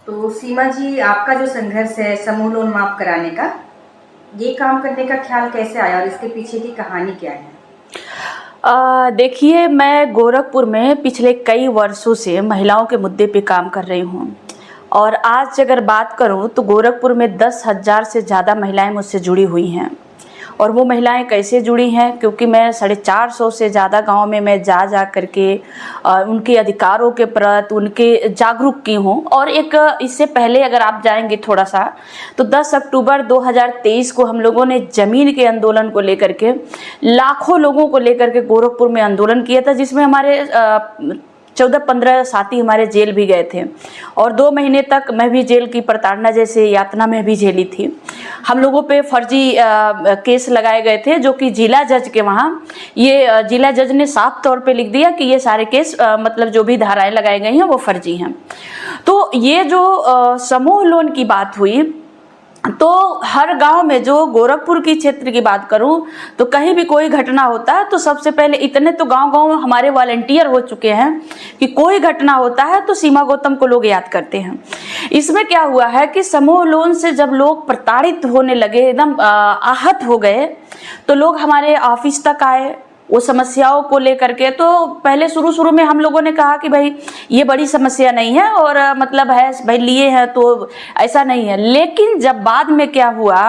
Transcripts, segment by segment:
तो सीमा जी, आपका जो संघर्ष है समूह लोन माफ कराने का, ये काम करने का ख्याल कैसे आया और इसके पीछे की कहानी क्या है? देखिए, मैं गोरखपुर में पिछले कई वर्षों से महिलाओं के मुद्दे पे काम कर रही हूँ। और आज अगर बात करूँ तो गोरखपुर में 10,000 से ज़्यादा महिलाएं मुझसे जुड़ी हुई हैं। और वो महिलाएं कैसे जुड़ी हैं, क्योंकि मैं 450 से ज़्यादा गांव में मैं जा करके उनके अधिकारों के प्रति उनके जागरूक की हूँ। और एक इससे पहले अगर आप जाएंगे थोड़ा सा, तो 10 अक्टूबर 2023 को हम लोगों ने ज़मीन के आंदोलन को लेकर के लाखों लोगों को लेकर के गोरखपुर में आंदोलन किया था, जिसमें हमारे 14-15 साथी हमारे जेल भी गए थे। और 2 महीने तक मैं भी जेल की प्रताड़ना जैसे यातना में भी झेली थी। हम लोगों पे फर्जी केस लगाए गए थे, जो कि जिला जज के वहाँ ये जिला जज ने साफ तौर पे लिख दिया कि ये सारे केस मतलब जो भी धाराएं लगाई गई हैं वो फर्जी हैं। तो ये जो समूह लोन की बात हुई, तो हर गांव में, जो गोरखपुर की क्षेत्र की बात करूं, तो कहीं भी कोई घटना होता है तो सबसे पहले इतने तो गांव-गांव हमारे वॉलंटियर हो चुके हैं कि कोई घटना होता है तो सीमा गौतम को लोग याद करते हैं। इसमें क्या हुआ है कि समूह लोन से जब लोग प्रताड़ित होने लगे, एकदम आहत हो गए, तो लोग हमारे ऑफिस तक आए वो समस्याओं को लेकर के। तो पहले शुरू में हम लोगों ने कहा कि भाई ये बड़ी समस्या नहीं है, और मतलब है भाई लिए हैं तो ऐसा नहीं है। लेकिन जब बाद में क्या हुआ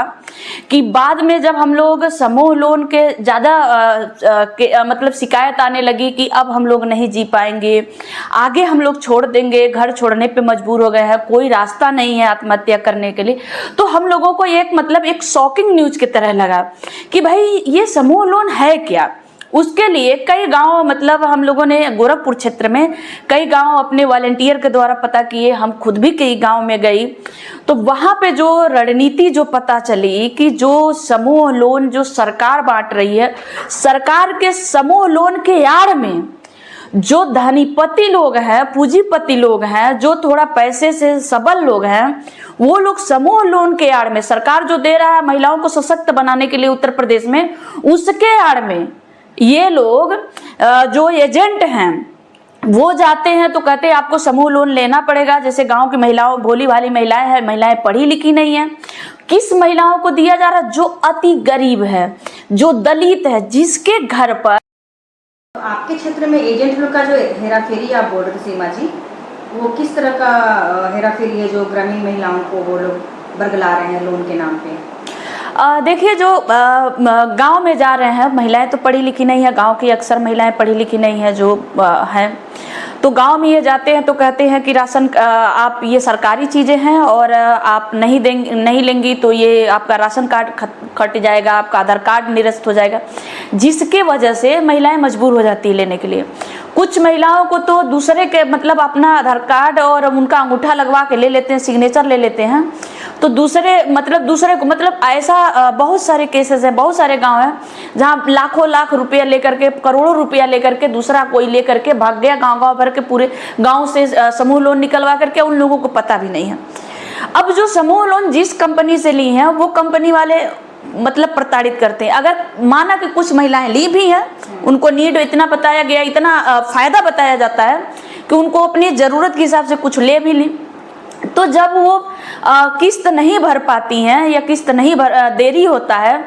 कि बाद में जब हम लोग समूह लोन के ज़्यादा मतलब शिकायत आने लगी कि अब हम लोग नहीं जी पाएंगे, आगे हम लोग छोड़ देंगे, घर छोड़ने पे मजबूर हो गए हैं, कोई रास्ता नहीं है आत्महत्या करने के लिए, तो हम लोगों को एक शॉकिंग न्यूज की तरह लगा कि भाई ये समूह लोन है क्या। उसके लिए कई गांव, मतलब हम लोगों ने गोरखपुर क्षेत्र में कई गांव अपने वॉलंटियर के द्वारा पता किए, हम खुद भी कई गांव में गई। तो वहां पे जो रणनीति जो पता चली कि जो समूह लोन जो सरकार बांट रही है, सरकार के समूह लोन के आड़ में जो धनीपति लोग हैं, पूंजीपति लोग हैं, जो थोड़ा पैसे से सबल लोग हैं, वो लोग समूह लोन के आड़ में, सरकार जो दे रहा है महिलाओं को सशक्त बनाने के लिए उत्तर प्रदेश में, उसके आड़ में ये लोग जो एजेंट हैं वो जाते हैं तो कहते हैं आपको समूह लोन लेना पड़ेगा। जैसे गांव की महिलाओं, भोली भाली महिलाएं हैं, महिलाएं पढ़ी लिखी नहीं है, किस महिलाओं को दिया जा रहा है? जो अति गरीब है, जो दलित है, जिसके घर पर। आपके क्षेत्र में एजेंट लोग का जो हेराफेरी आप बोल रहे थे सीमा जी, वो किस तरह का हेराफेरी है जो ग्रामीण महिलाओं को वो लोग बरगला रहे हैं लोन के नाम पे? देखिए, जो गांव में जा रहे हैं, महिलाएं तो पढ़ी लिखी नहीं है, गांव की अक्सर महिलाएं पढ़ी लिखी नहीं है जो हैं, तो गांव में ये जाते हैं तो कहते हैं कि राशन आप, ये सरकारी चीज़ें हैं और आप नहीं लेंगी तो ये आपका राशन कार्ड कट जाएगा, आपका आधार कार्ड निरस्त हो जाएगा, जिसके वजह से महिलाएं मजबूर हो जाती है लेने के लिए। कुछ महिलाओं को तो दूसरे के, मतलब अपना आधार कार्ड और उनका अंगूठा लगवा के ले लेते हैं, सिग्नेचर ले लेते हैं, तो दूसरे को, मतलब ऐसा बहुत सारे केसेस हैं, बहुत सारे गांव हैं जहां लाखों लाख रुपया लेकर के, करोड़ों रुपया लेकर के दूसरा कोई लेकर के भाग गया, गांव भर के पूरे गांव से समूह लोन निकलवा करके, उन लोगों को पता भी नहीं है। अब जो समूह लोन जिस कंपनी से ली है, वो कंपनी वाले मतलब प्रताड़ित करते हैं। अगर माना कि कुछ महिलाएं ली भी हैं, उनको नीड इतना बताया गया, इतना फायदा बताया जाता है कि उनको अपनी जरूरत के हिसाब से कुछ ले भी ली, तो जब वो किस्त नहीं भर पाती हैं या किस्त नहीं देरी होता है,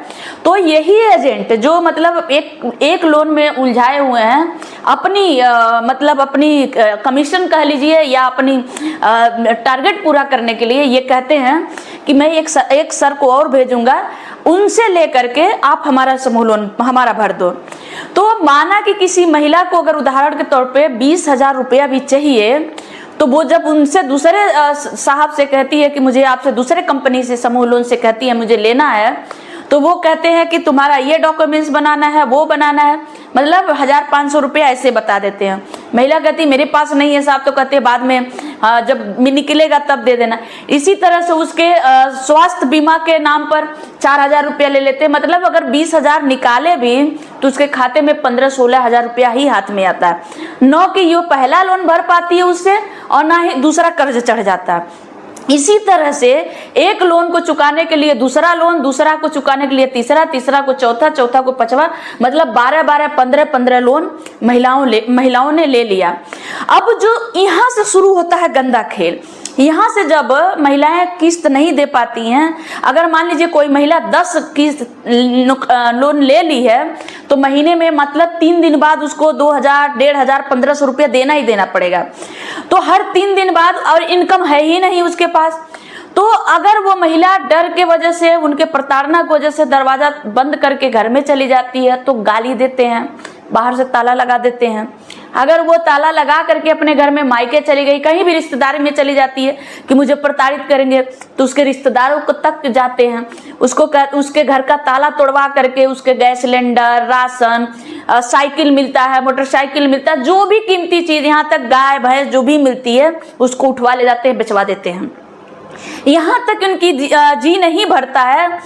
तो यही एजेंट जो मतलब एक लोन में उलझाए हुए हैं, अपनी कमीशन कह लीजिए या अपनी टारगेट पूरा करने के लिए ये कहते हैं कि मैं एक सर को और भेजूंगा, उनसे लेकर के आप हमारा समूह लोन हमारा भर दो। तो माना कि किसी महिला को अगर उदाहरण के तौर पे 20,000 रुपया भी चाहिए, तो वो जब उनसे दूसरे साहब से कहती है कि मुझे आपसे दूसरे कंपनी से समूह लोन से कहती है मुझे लेना है, तो वो कहते हैं कि तुम्हारा ये डॉक्यूमेंट्स बनाना है, वो बनाना है, मतलब 1,500 रुपया ऐसे बता देते हैं। महिला कहती मेरे पास नहीं है साहब, तो कहते बाद में जब निकलेगा तब दे देना। इसी तरह से उसके स्वास्थ्य बीमा के नाम पर 4,000 रुपया ले लेते हैं। मतलब अगर 20,000 निकाले भी तो उसके खाते में 15-16 हजार रुपया ही हाथ में आता है। न कि ये पहला लोन भर पाती है उससे, और ना ही दूसरा कर्ज चढ़ जाता है। इसी तरह से एक लोन को चुकाने के लिए दूसरा लोन, दूसरा को चुकाने के लिए तीसरा, तीसरा को चौथा, चौथा को पांचवा, मतलब 12-12, 15-15 लोन महिलाओं ने ले लिया। अब जो यहाँ से शुरू होता है गंदा खेल, यहाँ से जब महिलाएं किस्त नहीं दे पाती हैं, अगर मान लीजिए कोई महिला 10 किस्त लोन ले ली है तो महीने में मतलब 3 दिन बाद उसको 2000, 1500, 1500 रुपया देना ही देना पड़ेगा। तो हर 3 दिन बाद, और इनकम है ही नहीं उसके पास, तो अगर वो महिला डर के वजह से, उनके प्रताड़ना की वजह से दरवाजा बंद करके घर में चली जाती है तो गाली देते हैं, बाहर से ताला लगा देते हैं। अगर वो ताला लगा करके अपने घर में मायके चली गई, कहीं भी रिश्तेदारी में चली जाती है कि मुझे प्रताड़ित करेंगे, तो उसके रिश्तेदारों को तक जाते हैं, उसके घर का ताला तोड़वा करके उसके गैस सिलेंडर, राशन, साइकिल मिलता है, मोटरसाइकिल मिलता है, जो भी कीमती चीज, यहाँ तक गाय भैंस जो भी मिलती है उसको उठवा ले जाते हैं, बेचवा देते हैं। यहाँ तक उनकी जी नहीं भरता है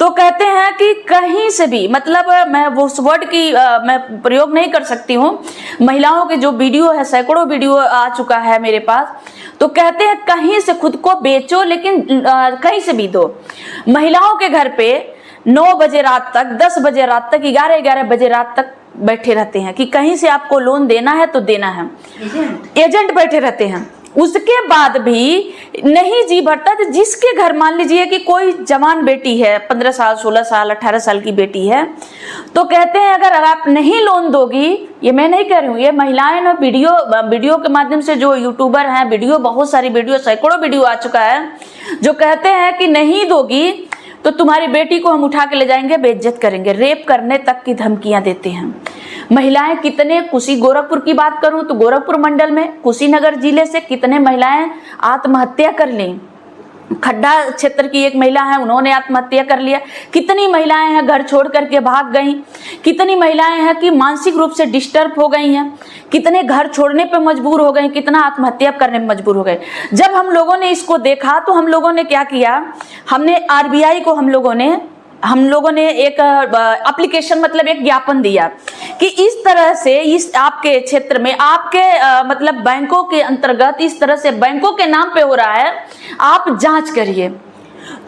तो कहते हैं कि कहीं से भी, मतलब मैं वो उस वर्ड की मैं प्रयोग नहीं कर सकती हूँ। महिलाओं के जो वीडियो है, सैकड़ों वीडियो आ चुका है मेरे पास, तो कहते हैं कहीं से खुद को बेचो लेकिन कहीं से भी दो। महिलाओं के घर पे 9 बजे रात तक, 10 बजे रात तक, 11 बजे रात तक बैठे रहते हैं कि कहीं से आपको लोन देना है तो देना है। एजेंट बैठे रहते हैं, उसके बाद भी नहीं जी भरता। तो जिसके घर मान लीजिए कि कोई जवान बेटी है, 15 साल, 16 साल, 18 साल की बेटी है, तो कहते हैं अगर आप नहीं लोन दोगी, ये मैं नहीं कह रही हूँ, ये महिलाएं ना वीडियो के माध्यम से, जो यूट्यूबर हैं, वीडियो, बहुत सारी वीडियो, सैकड़ों वीडियो आ चुका है, जो कहते हैं कि नहीं दोगी तो तुम्हारी बेटी को हम उठा के ले जाएंगे, बेइज्जत करेंगे, रेप करने तक की धमकियां देते हैं। महिलाएं कितने, गोरखपुर की बात करूं तो गोरखपुर मंडल में कुशीनगर जिले से कितने महिलाएं आत्महत्या कर ली। खड्डा क्षेत्र की एक महिला है, उन्होंने आत्महत्या कर लिया। कितनी महिलाएं हैं घर छोड़ करके भाग गई, कितनी महिलाएं हैं कि मानसिक रूप से डिस्टर्ब हो गई हैं, कितने घर छोड़ने पे मजबूर हो गए, कितना आत्महत्या करने में मजबूर हो गए। जब हम लोगों ने इसको देखा तो हम लोगों ने क्या किया, हमने RBI को हम लोगों ने एक एप्लीकेशन, मतलब एक ज्ञापन दिया कि इस तरह से इस आपके क्षेत्र में, आपके मतलब बैंकों के अंतर्गत इस तरह से बैंकों के नाम पे हो रहा है, आप जांच करिए।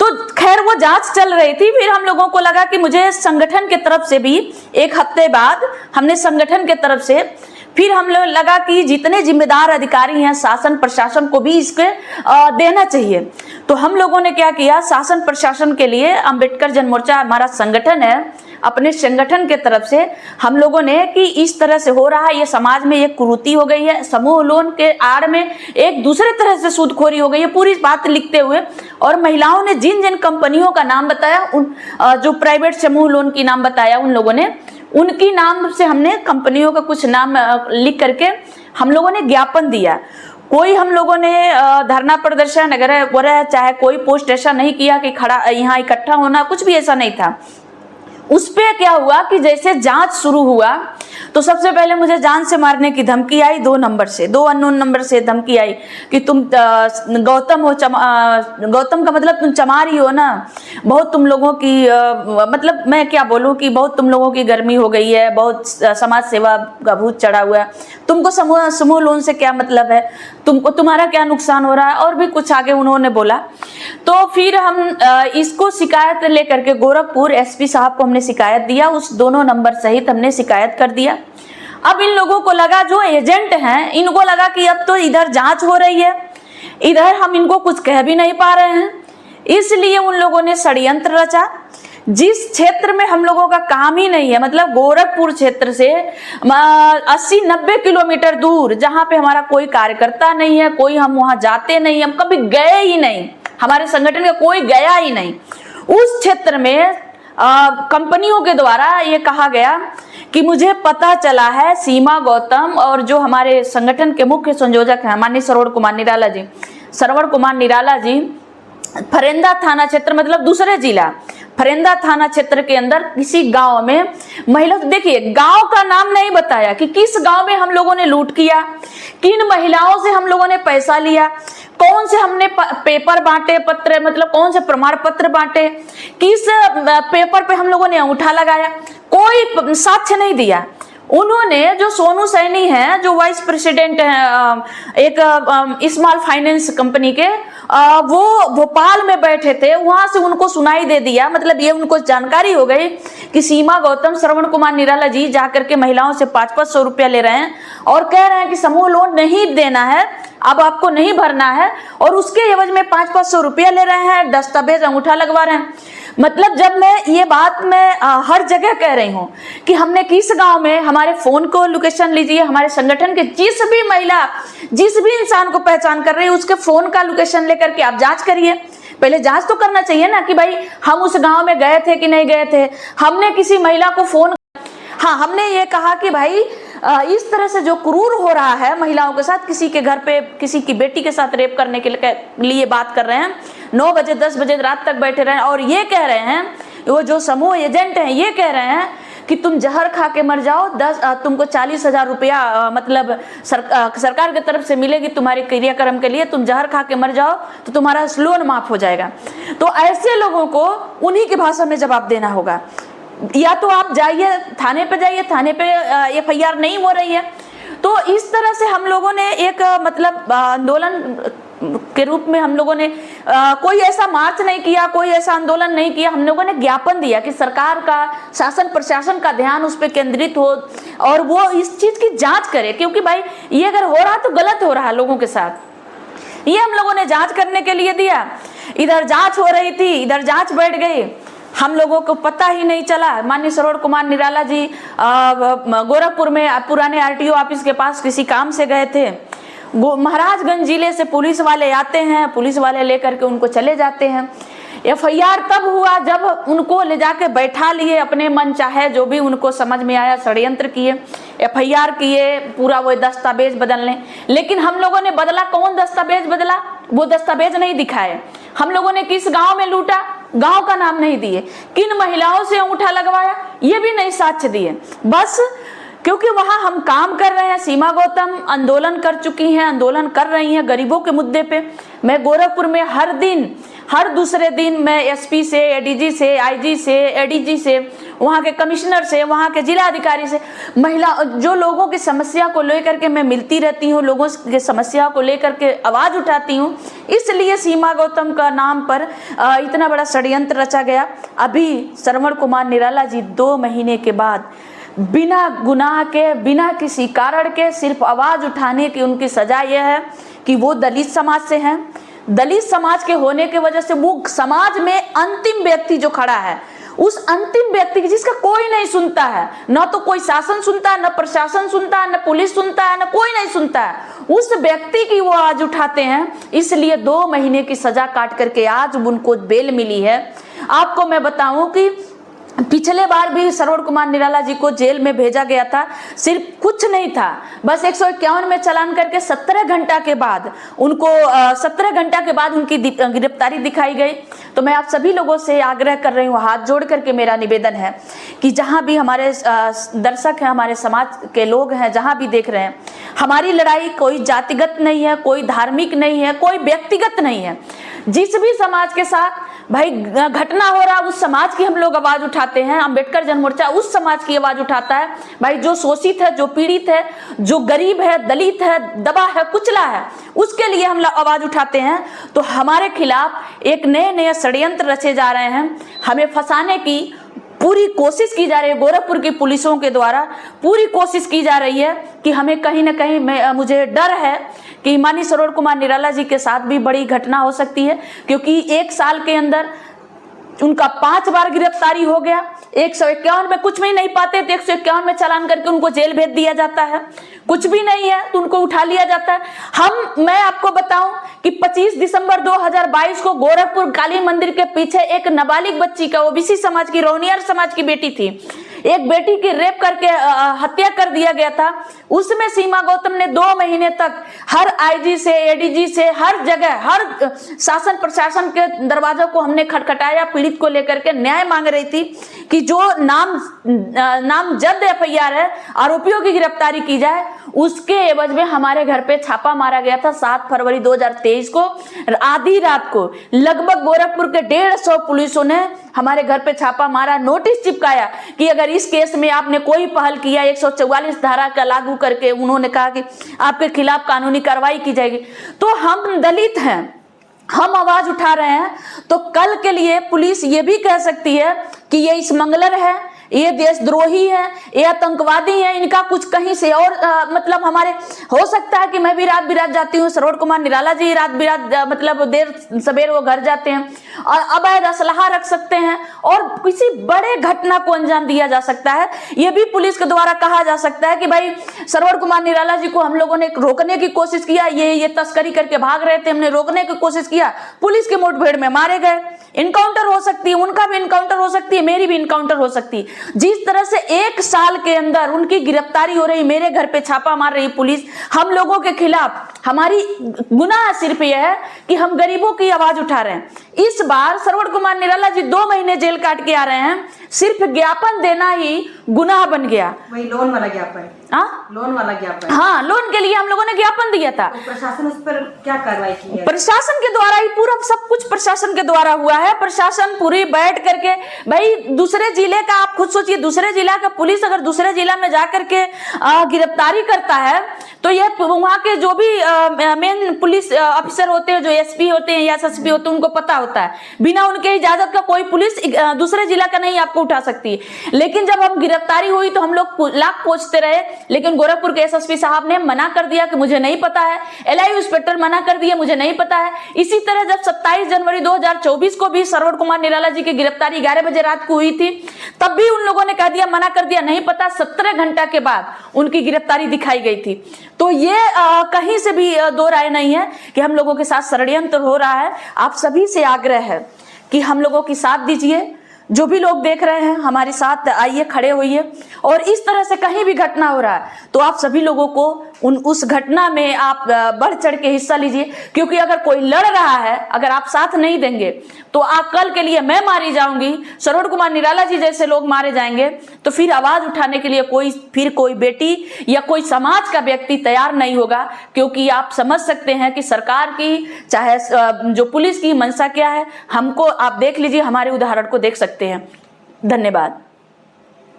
तो खैर वो जांच चल रही थी, फिर हम लोगों को लगा कि मुझे संगठन के तरफ से भी, एक हफ्ते बाद हमने संगठन के तरफ से फिर हम लोग लगा कि जितने जिम्मेदार अधिकारी हैं शासन प्रशासन को भी इसके देना चाहिए। तो हम लोगों ने क्या किया, शासन प्रशासन के लिए अम्बेडकर जन मोर्चा हमारा संगठन है, अपने संगठन के तरफ से हम लोगों ने कि इस तरह से हो रहा है, ये समाज में एक कुरीति हो गई है, समूह लोन के आड़ में एक दूसरे तरह से सूदखोरी हो गई है, पूरी बात लिखते हुए, और महिलाओं ने जिन जिन कंपनियों का नाम बताया, उन जो प्राइवेट समूह लोन की नाम बताया, उन लोगों ने उनकी नाम से हमने कंपनियों का कुछ नाम लिख करके हम लोगों ने ज्ञापन दिया। कोई हम लोगों ने धरना प्रदर्शन वगैरह, चाहे कोई पोस्ट ऐसा नहीं किया कि खड़ा यहाँ इकट्ठा होना, कुछ भी ऐसा नहीं था। उस पे क्या हुआ कि जैसे जांच शुरू हुआ तो सबसे पहले मुझे जान से मारने की धमकी आई, 2 नंबर से, 2 अननोन नंबर से धमकी आई कि तुम गौतम हो, गौतम का मतलब तुम चमारी हो ना, बहुत तुम लोगों की मतलब मैं क्या बोलूं कि बहुत तुम लोगों की गर्मी हो गई है, बहुत समाज सेवा का भूत चढ़ा हुआ है, तुमको समूह लोन से क्या मतलब है, तुमको तुम्हारा क्या नुकसान हो रहा है, और भी कुछ आगे उन्होंने बोला। तो फिर हम इसको शिकायत लेकर के गोरखपुर SP साहब को हमने शिकायत दिया, उस दोनों नंबर सहित हमने शिकायत कर दिया। अब इन लोगों को लगा, जो एजेंट हैं, इनको लगा कि अब तो इधर जांच हो रही है, इधर हम इनको कुछ कह भी नहीं पा रहे हैं, इसलिए उन लोगों ने षड्यंत्र रचा। जिस क्षेत्र में हम लोगों का काम ही नहीं है, मतलब गोरखपुर क्षेत्र से 80-90 किलोमीटर दूर, जहां पे हमारा कोई कार्यकर्ता नहीं है, कोई, हम वहां जाते नहीं, हम कभी गए ही नहीं, हमारे संगठन का कोई गया ही नहीं, उस क्षेत्र में कंपनियों के द्वारा ये कहा गया कि मुझे पता चला है, सीमा गौतम और जो हमारे संगठन के मुख्य संयोजक हैं माननीय श्रवण कुमार निराला जी, फरेंदा थाना क्षेत्र, मतलब दूसरे जिला फरेंदा थाना क्षेत्र के अंदर किसी गांव में महिला, देखिए गांव का नाम नहीं बताया कि किस गांव में हम लोगों ने लूट किया, किन महिलाओं से हम लोगों ने पैसा लिया, कौन से हमने पेपर बांटे, पत्र, मतलब कौन से प्रमाण पत्र बांटे, किस पेपर पे हम लोगों ने अंगूठा लगाया, कोई साक्ष्य नहीं दिया। उन्होंने जो सोनू सैनी है, जो वाइस प्रेसिडेंट है एक स्मॉल फाइनेंस कंपनी के, वो भोपाल में बैठे थे, वहां से उनको सुनाई दे दिया, मतलब ये उनको जानकारी हो गई कि सीमा गौतम, श्रवण कुमार निराला जी जाकर के महिलाओं से 500-500 रुपया ले रहे हैं और कह रहे हैं कि समूह लोन नहीं देना है, अब आपको नहीं भरना है, और उसके एवज में 500-500 रुपया ले रहे हैं, दस्तावेज अंगूठा लगवा रहे हैं। मतलब जब मैं ये बात हर जगह कह रही हूँ कि हमने किस गांव में, हमारे फोन को लोकेशन लीजिए, हमारे संगठन के जिस भी महिला, जिस भी इंसान को पहचान कर रही है, उसके फोन का लोकेशन लेकर के आप जांच करिए। पहले जांच तो करना चाहिए ना कि भाई हम उस गांव में गए थे कि नहीं गए थे। हमने किसी महिला को फोन, हाँ, हमने ये कहा कि भाई इस तरह से जो क्रूर हो रहा है महिलाओं के साथ, किसी के घर पे किसी की बेटी के साथ रेप करने के लिए बात कर रहे हैं, 9 बजे 10 बजे रात तक बैठे रहे, और ये कह रहे हैं, वो जो समूह एजेंट हैं ये कह रहे हैं कि तुम जहर खा के मर जाओ, तुमको 40,000 रुपया मतलब सरकार की तरफ से मिलेगी तुम्हारे क्रियाक्रम के लिए, तुम जहर खा के मर जाओ तो तुम्हारा लोन माफ हो जाएगा। तो ऐसे लोगों को उन्हीं की भाषा में जवाब देना होगा। या तो आप जाइए थाने पे, जाइए थाने पे FIR नहीं हो रही है। तो इस तरह से हम लोगों ने एक मतलब आंदोलन के रूप में हम लोगों ने कोई ऐसा मार्च नहीं किया, कोई ऐसा आंदोलन नहीं किया, हम लोगों ने ज्ञापन दिया कि सरकार का, शासन प्रशासन का ध्यान उस पर केंद्रित हो और वो इस चीज की जांच करे, क्योंकि भाई ये अगर हो रहा तो गलत हो रहा है लोगों के साथ। ये हम लोगों ने जांच करने के लिए दिया, इधर जांच हो रही थी, इधर जांच बैठ गई, हम लोगों को पता ही नहीं चला। माननीय श्रवण कुमार निराला जी गोरखपुर में पुराने RTO ऑफिस के पास किसी काम से गए थे, महाराजगंज जिले से पुलिस वाले आते हैं, पुलिस वाले लेकर के उनको चले जाते हैं। FIR तब हुआ जब उनको ले जाके बैठा लिए, अपने मन चाहे जो भी उनको समझ में आया षड्यंत्र किए, FIR किए, पूरा वो दस्तावेज बदलने। लेकिन हम लोगों ने बदला, कौन दस्तावेज बदला, वो दस्तावेज नहीं दिखाए। हम लोगों ने किस गांव में लूटा, गांव का नाम नहीं दिए, किन महिलाओं से अंगूठा लगवाया ये भी नहीं साक्ष्य दिए। बस क्योंकि वहां हम काम कर रहे हैं, सीमा गौतम आंदोलन कर चुकी हैं, आंदोलन कर रही हैं गरीबों के मुद्दे पे। मैं गोरखपुर में हर दिन, हर दूसरे दिन मैं SP से, ADG से, IG से, ADG से, वहाँ के कमिश्नर से, वहाँ के जिला अधिकारी से, महिला जो लोगों की समस्या को लेकर के मैं मिलती रहती हूँ, लोगों की समस्या को लेकर के आवाज उठाती हूँ। इसलिए सीमा गौतम का नाम पर इतना बड़ा षड्यंत्र रचा गया। अभी श्रवण कुमार निराला जी 2 महीने के बाद बिना गुनाह के, बिना किसी कारण के, सिर्फ आवाज उठाने की उनकी सजा यह है कि वो दलित समाज से हैं। दलित समाज के होने की वजह से वो समाज में अंतिम व्यक्ति जो खड़ा है, उस अंतिम व्यक्ति की जिसका कोई नहीं सुनता है, न तो कोई शासन सुनता है, न प्रशासन सुनता है, न पुलिस सुनता है, न कोई नहीं सुनता है, उस व्यक्ति की वो आवाज उठाते हैं। इसलिए 2 महीने की सजा काट करके आज उनको बेल मिली है। आपको मैं बताऊं कि पिछले बार भी श्रवण कुमार निराला जी को जेल में भेजा गया था, सिर्फ कुछ नहीं था, बस 151 में चालान करके 17 घंटा के बाद उनको 17 घंटा के बाद उनकी गिरफ्तारी दिखाई गई। तो मैं आप सभी लोगों से आग्रह कर रही हूँ, हाथ जोड़ करके मेरा निवेदन है कि जहाँ भी हमारे दर्शक हैं, हमारे समाज के लोग हैं, जहाँ भी देख रहे हैं, हमारी लड़ाई कोई जातिगत नहीं है, कोई धार्मिक नहीं है, कोई व्यक्तिगत नहीं है। जिस भी समाज के साथ भाई घटना हो रहा, उस समाज की हम लोग आवाज उठाते हैं। अम्बेडकर जन मोर्चा उस समाज की आवाज उठाता है भाई, जो शोषित है, जो पीड़ित है, जो गरीब है, दलित है, दबा है, कुचला है, उसके लिए हम लोग आवाज उठाते हैं। तो हमारे खिलाफ एक नए षड्यंत्र रचे जा रहे हैं, हमें फंसाने की पूरी कोशिश की जा रही है, गोरखपुर की पुलिसों के द्वारा पूरी कोशिश की जा रही है कि हमें कहीं ना कहीं मुझे डर है कि माननीय श्रवण कुमार निराला जी के साथ भी बड़ी घटना हो सकती है, क्योंकि 1 साल के अंदर उनका 5 बार गिरफ्तारी हो गया। 151 में कुछ भी नहीं पाते तो 151 में चालान करके उनको जेल भेज दिया जाता है, कुछ भी नहीं है तो उनको उठा लिया जाता है। मैं आपको बताऊं कि 25 दिसंबर 2022 को गोरखपुर काली मंदिर के पीछे एक नाबालिग बच्ची का, OBC समाज की, रौनियार समाज की बेटी थी, एक बेटी की रेप करके हत्या कर दिया गया था। उसमें सीमा गौतम ने 2 महीने तक हर IG से, ADG से, हर जगह, हर शासन प्रशासन के दरवाजों को हमने खटखटाया, पीड़ित को लेकर के न्याय मांग रही थी कि जो नामजद FIR है, आरोपियों की गिरफ्तारी की जाए। उसके एवज में हमारे घर पे छापा मारा गया था 7 फरवरी 2023 को आधी रात को। लगभग गोरखपुर के 150 पुलिसों ने हमारे घर पे छापा मारा, नोटिस चिपकाया कि अगर इस केस में आपने कोई पहल किया 144 धारा का लागू करके उन्होंने कहा कि आपके खिलाफ कानूनी कार्रवाई की जाएगी। तो हम दलित हैं, हम आवाज उठा रहे हैं, तो कल के लिए पुलिस ये भी कह सकती है कि ये स्मगलर है, ये देशद्रोही है, ये आतंकवादी है, इनका कुछ कहीं से और मतलब हमारे हो सकता है कि मैं भी रात बिरात जाती हूँ, श्रवण कुमार निराला जी रात बिरात मतलब देर सवेर वो घर जाते हैं और अवैध असलहा रख सकते हैं और किसी बड़े घटना को अंजाम दिया जा सकता है। ये भी पुलिस के द्वारा कहा जा सकता है कि भाई श्रवण कुमार निराला जी को हम लोगों ने रोकने की कोशिश किया, ये तस्करी करके भाग रहे थे, हमने रोकने की कोशिश किया, पुलिस के मुठभेड़ में मारे गए। इनकाउंटर हो सकती है, उनका भी इनकाउंटर हो सकती है, मेरी भी इनकाउंटर हो सकती है। जिस तरह से 1 साल के अंदर उनकी गिरफ्तारी हो रही, मेरे घर पे छापा मार रही पुलिस हम लोगों के खिलाफ, हमारी गुनाह सिर्फ यह है कि हम गरीबों की आवाज उठा रहे हैं। इस बार श्रवण कुमार निराला जी 2 महीने जेल काट के आ रहे हैं, सिर्फ ज्ञापन देना ही गुनाह बन गया। वही लोन वाला ज्ञापन, लोन वाला ज्ञापन, हाँ, लोन के लिए हम लोगों ने ज्ञापन दिया था। तो प्रशासन उस पर क्या कार्रवाई की है? प्रशासन के द्वारा ही पूरा सब कुछ प्रशासन के द्वारा हुआ है। प्रशासन पूरी बैठ करके, भाई दूसरे जिले का आप खुद सोचिए, दूसरे जिला का पुलिस अगर दूसरे जिला में जाकर के गिरफ्तारी करता है तो यह वहाँ के जो भी मेन पुलिस ऑफिसर होते हैं, जो एसपी होते हैं या एसएसपी होते हैं, उनको पता होता है बिना उनके इजाजत का कोई पुलिस दूसरे जिला का नहीं आपको उठा सकती है। लेकिन जब हम गिरफ्तारी हुई तो हम लोग लाख पूछते रहे, लेकिन गोरखपुर के एसएसपी साहब ने मना कर दिया कि मुझे नहीं पता है, एलआईयू इंस्पेक्टर मना कर दिया मुझे नहीं पता है। इसी तरह जब 27 जनवरी 2024 को भी श्रवण कुमार निराला जी की गिरफ्तारी 11 बजे रात को हुई थी, तब भी उन लोगों ने कह दिया, मना कर दिया, नहीं पता। 17 घंटा के बाद उनकी गिरफ्तारी दिखाई गई थी। तो ये कहीं से भी दो राय नहीं है कि हम लोगों के साथ षड्यंत्र हो रहा है। आप सभी से आग्रह है कि हम लोगों की साथ दीजिए, जो भी लोग देख रहे हैं हमारे साथ आइए, खड़े होइए। और इस तरह से कहीं भी घटना हो रहा है तो आप सभी लोगों को उस घटना में आप बढ़ चढ़ के हिस्सा लीजिए, क्योंकि अगर कोई लड़ रहा है, अगर आप साथ नहीं देंगे तो आप कल के लिए मैं मारी जाऊंगी, श्रवण कुमार निराला जी जैसे लोग मारे जाएंगे, तो फिर आवाज उठाने के लिए कोई बेटी या कोई समाज का व्यक्ति तैयार नहीं होगा। क्योंकि आप समझ सकते हैं कि सरकार की चाहे जो पुलिस की मंशा क्या है। हमको आप देख लीजिए, हमारे उदाहरण को देख सकते हैं। धन्यवाद।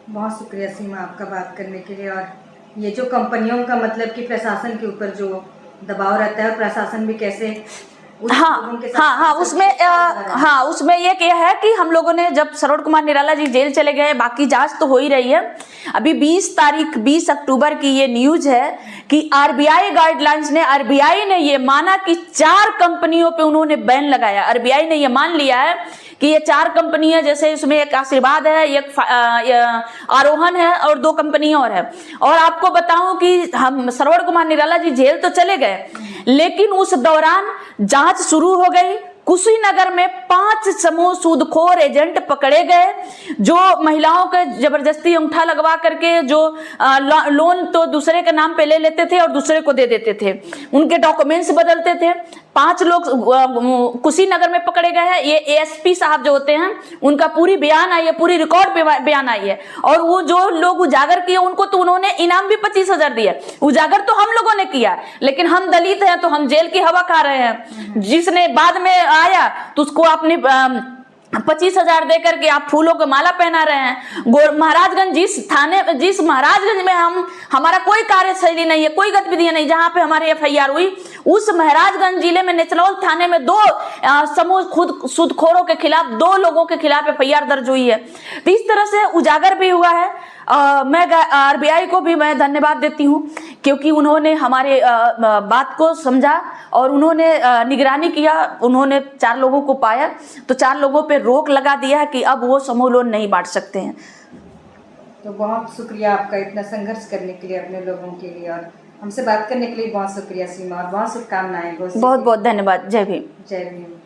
बहुत शुक्रिया सीमा आपका बात करने के लिए। और ये जो कंपनियों का मतलब कि प्रशासन के ऊपर जो दबाव रहता है, प्रशासन भी कैसे उसमें एक यह है कि हम लोगों ने जब श्रवण कुमार निराला जी जेल चले गए, बाकी जांच तो हो ही रही है। अभी 20 अक्टूबर की ये न्यूज है कि आरबीआई गाइडलाइंस ने, आरबीआई ने ये माना कि 4 कंपनियों पे उन्होंने बैन लगाया। आरबीआई ने ये मान लिया है कि ये 4 कंपनी है, जैसे इसमें एक आशीर्वाद है, एक आरोहण है और 2 कंपनी और है। और आपको बताऊं कि हम श्रवण कुमार निराला जी जेल तो चले गए, लेकिन उस दौरान जांच शुरू हो गई। कुशीनगर में 5 समूह सूदखोर एजेंट पकड़े गए, जो महिलाओं के जबरदस्ती अंगूठा लगवा करके जो लोन तो दूसरे के नाम पे ले लेते थे और दूसरे को दे देते थे, उनके डॉक्यूमेंट्स बदलते थे। 5 लोग कुशीनगर में पकड़े गए हैं। ये एएसपी साहब जो होते हैं, उनका पूरी बयान आई है, पूरी रिकॉर्ड बयान आई है। और वो जो लोग उजागर किए उनको तो उन्होंने इनाम भी 25,000 दिया। उजागर तो हम लोगों ने किया, लेकिन हम दलित हैं तो हम जेल की हवा खा रहे हैं। जिसने बाद में आया तो उसको अपने 25,000 दे करके आप फूलों को माला पहना रहे हैं। महाराजगंज जिस महाराजगंज में हमारा कोई कार्यशैली नहीं है, कोई गतिविधियां नहीं, जहां पे हमारी एफआईआर हुई, उस महाराजगंज जिले में नेचलौल थाने में 2 समूह खुद सूदखोरों के खिलाफ 2 लोगों के खिलाफ एफआईआर दर्ज हुई है। तो इस तरह से उजागर भी हुआ है। मैं आरबीआई को भी मैं धन्यवाद देती हूँ, क्योंकि उन्होंने हमारे बात को समझा और उन्होंने निगरानी किया। उन्होंने 4 लोगों को पाया तो 4 लोगों पे रोक लगा दिया कि अब वो समूह लोन नहीं बांट सकते हैं। तो बहुत शुक्रिया आपका इतना संघर्ष करने के लिए, अपने लोगों के लिए, और हमसे बात करने के लिए बहुत शुक्रिया सीमा, और बहुत शुभकामनाएं। बहुत बहुत धन्यवाद। जय भीम। जय भीम।